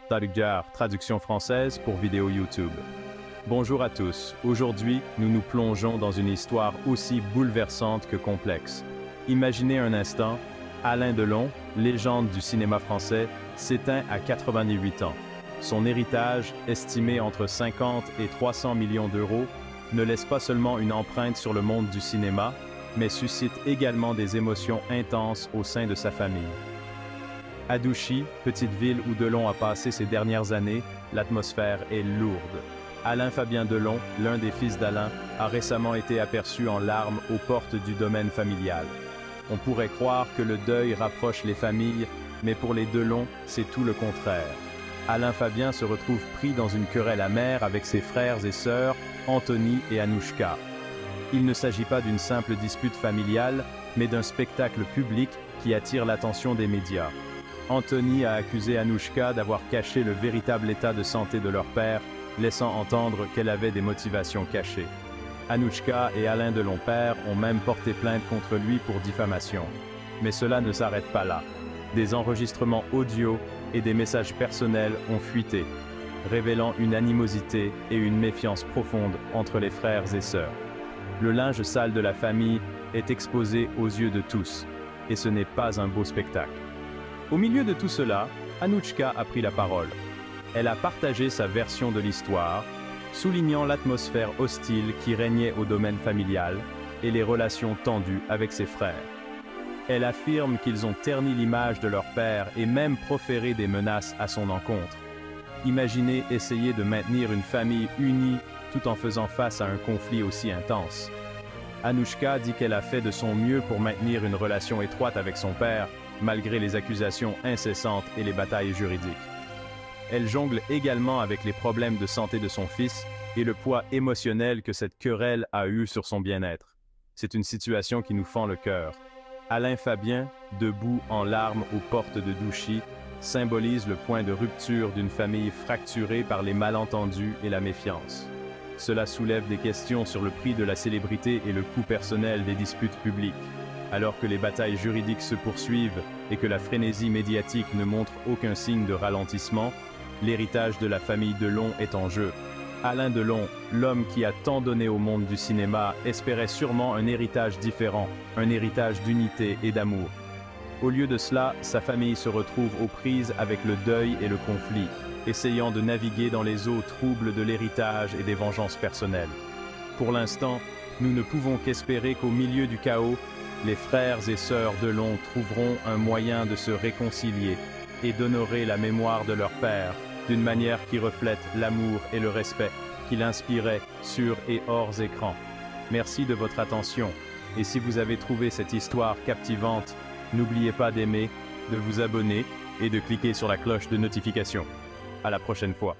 Tarigjar, traduction française pour vidéo YouTube. Bonjour à tous, aujourd'hui nous nous plongeons dans une histoire aussi bouleversante que complexe. Imaginez un instant, Alain Delon, légende du cinéma français, s'éteint à 88 ans. Son héritage, estimé entre 50 et 300 millions d'euros, ne laisse pas seulement une empreinte sur le monde du cinéma, mais suscite également des émotions intenses au sein de sa famille. À Douchy, petite ville où Delon a passé ses dernières années, l'atmosphère est lourde. Alain Fabien Delon, l'un des fils d'Alain, a récemment été aperçu en larmes aux portes du domaine familial. On pourrait croire que le deuil rapproche les familles, mais pour les Delon, c'est tout le contraire. Alain Fabien se retrouve pris dans une querelle amère avec ses frères et sœurs, Anthony et Anouchka. Il ne s'agit pas d'une simple dispute familiale, mais d'un spectacle public qui attire l'attention des médias. Anthony a accusé Anouchka d'avoir caché le véritable état de santé de leur père, laissant entendre qu'elle avait des motivations cachées. Anouchka et Alain Delon père ont même porté plainte contre lui pour diffamation. Mais cela ne s'arrête pas là. Des enregistrements audio et des messages personnels ont fuité, révélant une animosité et une méfiance profonde entre les frères et sœurs. Le linge sale de la famille est exposé aux yeux de tous, et ce n'est pas un beau spectacle. Au milieu de tout cela, Anouchka a pris la parole. Elle a partagé sa version de l'histoire, soulignant l'atmosphère hostile qui régnait au domaine familial et les relations tendues avec ses frères. Elle affirme qu'ils ont terni l'image de leur père et même proféré des menaces à son encontre. Imaginez essayer de maintenir une famille unie tout en faisant face à un conflit aussi intense. Anouchka dit qu'elle a fait de son mieux pour maintenir une relation étroite avec son père, malgré les accusations incessantes et les batailles juridiques. Elle jongle également avec les problèmes de santé de son fils et le poids émotionnel que cette querelle a eu sur son bien-être. C'est une situation qui nous fend le cœur. Alain Fabien, debout en larmes aux portes de Douchy, symbolise le point de rupture d'une famille fracturée par les malentendus et la méfiance. Cela soulève des questions sur le prix de la célébrité et le coût personnel des disputes publiques. Alors que les batailles juridiques se poursuivent et que la frénésie médiatique ne montre aucun signe de ralentissement, l'héritage de la famille Delon est en jeu. Alain Delon, l'homme qui a tant donné au monde du cinéma, espérait sûrement un héritage différent, un héritage d'unité et d'amour. Au lieu de cela, sa famille se retrouve aux prises avec le deuil et le conflit, essayant de naviguer dans les eaux troubles de l'héritage et des vengeances personnelles. Pour l'instant, nous ne pouvons qu'espérer qu'au milieu du chaos, les frères et sœurs Delon trouveront un moyen de se réconcilier et d'honorer la mémoire de leur père d'une manière qui reflète l'amour et le respect qu'il inspirait sur et hors écran. Merci de votre attention, et si vous avez trouvé cette histoire captivante, n'oubliez pas d'aimer, de vous abonner et de cliquer sur la cloche de notification. À la prochaine fois.